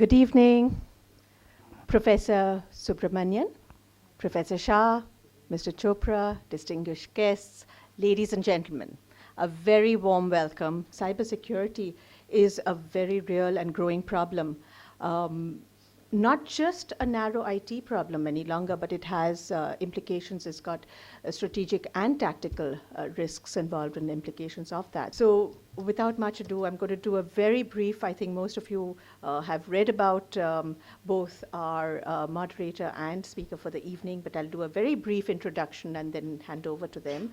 Good evening, Professor Subrahmanian, Professor Shah, Mr. Chopra, distinguished guests, ladies and gentlemen. A very warm welcome. Cybersecurity is a very real and growing problem. Not just a narrow IT problem any longer, but it has implications. It's got strategic and tactical risks involved in the implications of that. So without much ado, I'm going to do a very brief, I think most of you have read about both our moderator and speaker for the evening, but I'll do a very brief introduction and then hand over to them.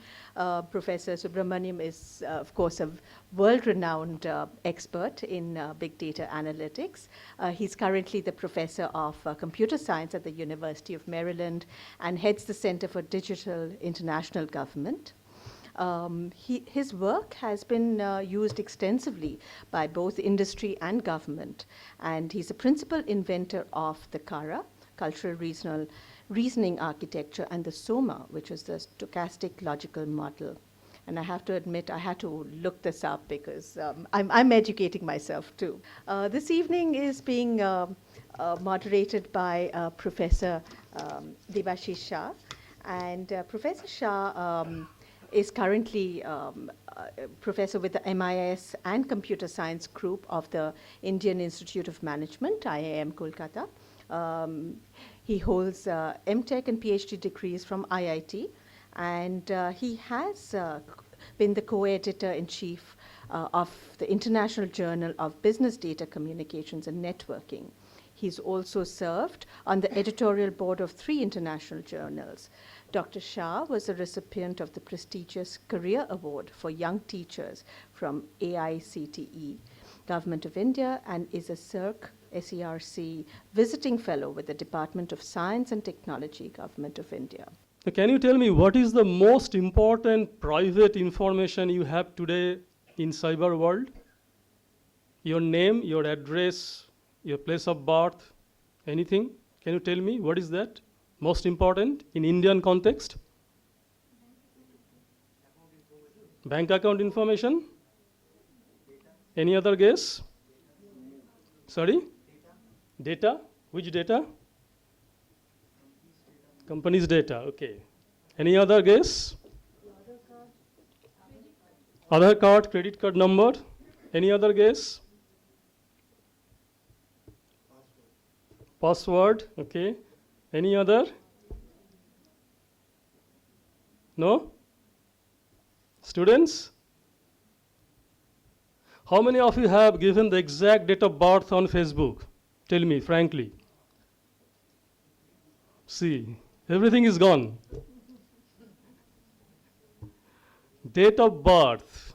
Professor Subrahmanian is, of course, a world-renowned expert in big data analytics. He's currently the professor of computer science at the University of Maryland and heads the Center for Digital International Government. His work has been used extensively by both industry and government, and he's a principal inventor of the CARA, Cultural Reasoning Architecture, and the SOMA, which is the Stochastic Logical Model. And I have to admit, I had to look this up because I'm educating myself too. This evening is being moderated by Professor Debashish Shah, and Professor Shah is currently professor with the MIS and Computer Science Group of the Indian Institute of Management, IIM Kolkata. He holds MTech and PhD degrees from IIT, and he has been the co-editor-in-chief of the International Journal of Business Data Communications and Networking. He's also served on the editorial board of 3 international journals. Dr. Shah was a recipient of the prestigious Career Award for Young Teachers from AICTE, Government of India, and is a SERC visiting fellow with the Department of Science and Technology, Government of India. Can you tell me what is the most important private information you have today in cyber world? Your name, your address, your place of birth, anything? Can you tell me what is that? Most important in Indian context? Bank account information? Any other guess? Sorry? Data? Which data? Company's data, okay. Any other guess? Aadhaar card, credit card number? Any other guess? Password, okay. Any other? No? Students? How many of you have given the exact date of birth on Facebook? Tell me, frankly. See, everything is gone. Date of birth.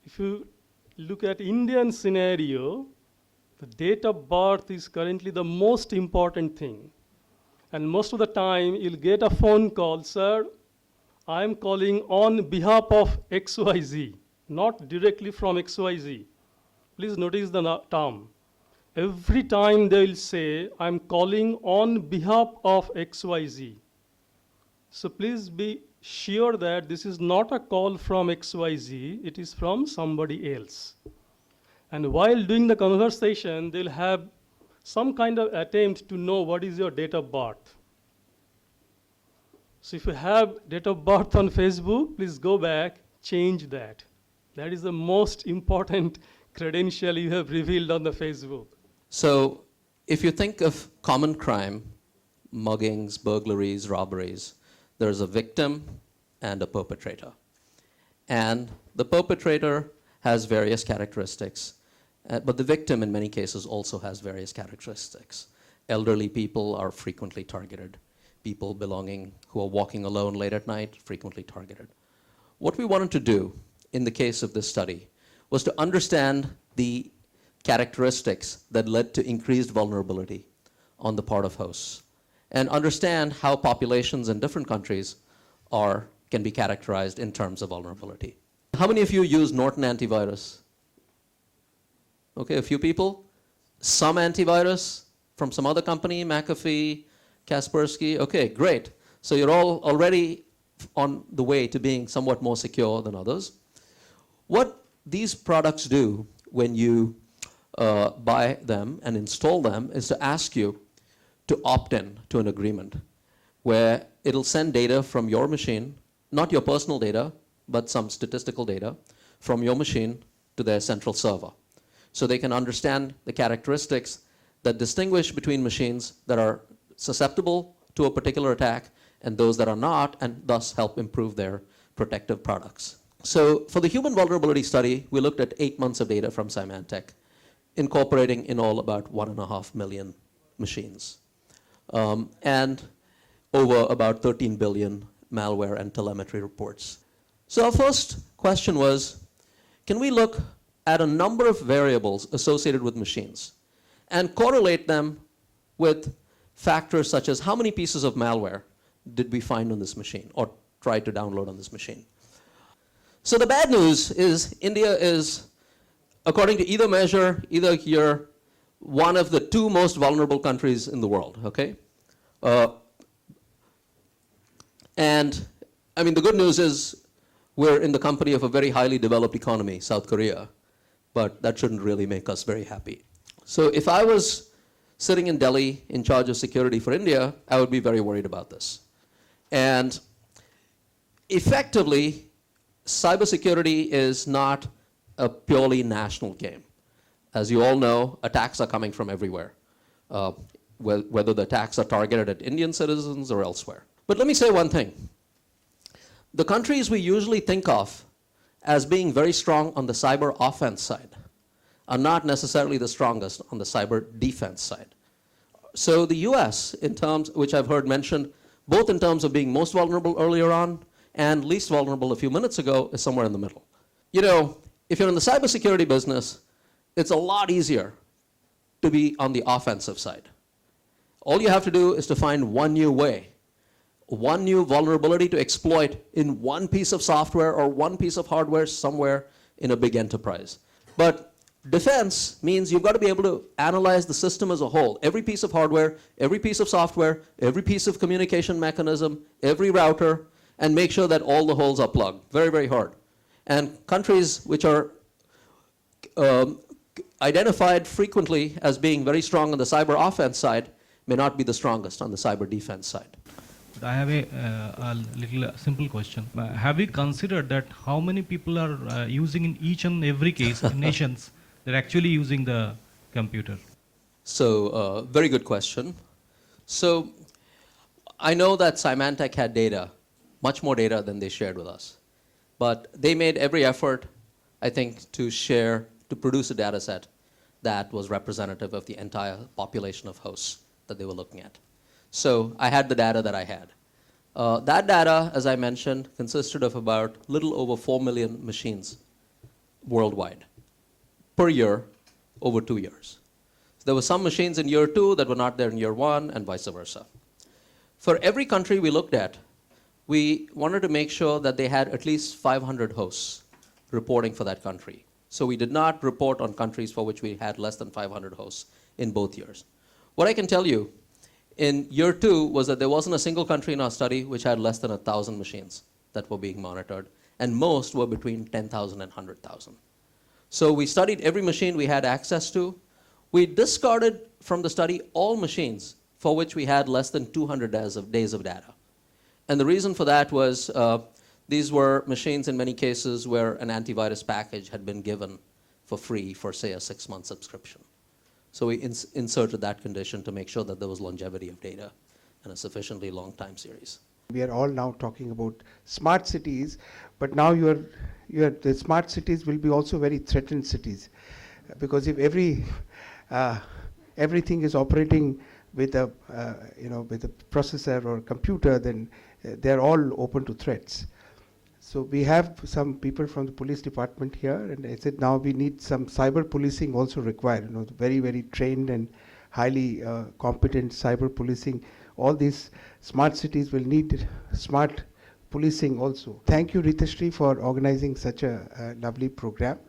If you look at Indian scenario, the date of birth is currently the most important thing. And most of the time, you'll get a phone call, sir, I'm calling on behalf of XYZ, not directly from XYZ. Please notice the term. Every time they will say, I'm calling on behalf of XYZ. So please be sure that this is not a call from XYZ, it is from somebody else. And while doing the conversation, they'll have some kind of attempt to know what is your date of birth. So if you have date of birth on Facebook, please go back, change that. That is the most important credential you have revealed on the Facebook. So if you think of common crime, muggings, burglaries, robberies, there's a victim and a perpetrator. And the perpetrator has various characteristics. But the victim, in many cases, also has various characteristics. Elderly people are frequently targeted. People who are walking alone late at night, frequently targeted. What we wanted to do in the case of this study was to understand the characteristics that led to increased vulnerability on the part of hosts, and understand how populations in different countries can be characterized in terms of vulnerability. How many of you use Norton antivirus? Okay, a few people. Some antivirus from some other company, McAfee, Kaspersky. Okay, great. So you're all already on the way to being somewhat more secure than others. What these products do when you buy them and install them is to ask you to opt in to an agreement where it'll send data from your machine, not your personal data, but some statistical data from your machine to their central server. So they can understand the characteristics that distinguish between machines that are susceptible to a particular attack and those that are not, and thus help improve their protective products. So for the human vulnerability study, we looked at 8 months of data from Symantec, incorporating in all about 1.5 million machines, and over about 13 billion malware and telemetry reports. So our first question was, can we look at a number of variables associated with machines and correlate them with factors such as how many pieces of malware did we find on this machine or try to download on this machine? So the bad news is India is, according to either measure, either here, one of the 2 most vulnerable countries in the world, okay? And I mean, the good news is we're in the company of a very highly developed economy, South Korea, but that shouldn't really make us very happy. So if I was sitting in Delhi in charge of security for India, I would be very worried about this. And effectively, cybersecurity is not a purely national game. As you all know, attacks are coming from everywhere, whether the attacks are targeted at Indian citizens or elsewhere. But let me say one thing. The countries we usually think of as being very strong on the cyber offense side are not necessarily the strongest on the cyber defense side. So the US, in terms, which I've heard mentioned, both in terms of being most vulnerable earlier on and least vulnerable a few minutes ago, is somewhere in the middle. You know, if you're in the cybersecurity business, it's a lot easier to be on the offensive side. All you have to do is to find one new way, one new vulnerability to exploit in one piece of software or one piece of hardware somewhere in a big enterprise. But defense means you've got to be able to analyze the system as a whole. Every piece of hardware, every piece of software, every piece of communication mechanism, every router, and make sure that all the holes are plugged. Very, very hard. And countries which are identified frequently as being very strong on the cyber offense side may not be the strongest on the cyber defense side. I have a little simple question. Have we considered that how many people are using in each and every case, nations, they're actually using the computer? So, very good question. So, I know that Symantec had data, much more data than they shared with us. But they made every effort, I think, to share, to produce a data set that was representative of the entire population of hosts that they were looking at. So I had the data that I had. That data, as I mentioned, consisted of about little over 4 million machines worldwide per year over 2 years. So there were some machines in year 2 that were not there in year 1 and vice versa. For every country we looked at, we wanted to make sure that they had at least 500 hosts reporting for that country. So we did not report on countries for which we had less than 500 hosts in both years. What I can tell you in year 2 was that there wasn't a single country in our study which had less than 1,000 machines that were being monitored, and most were between 10,000 and 100,000. So we studied every machine we had access to. We discarded from the study all machines for which we had less than 200 days of data. And the reason for that was these were machines in many cases where an antivirus package had been given for free for, say, a 6-month subscription. So we inserted that condition to make sure that there was longevity of data and a sufficiently long time series. We are all now talking about smart cities, but now the smart cities will be also very threatened cities, because if everything is operating with a with a processor or computer, then they are all open to threats. So we have some people from the police department here, and I said now we need some cyber policing also required. Very, very trained and highly competent cyber policing. All these smart cities will need smart policing also. Thank you, Ritashri, for organizing such a lovely program.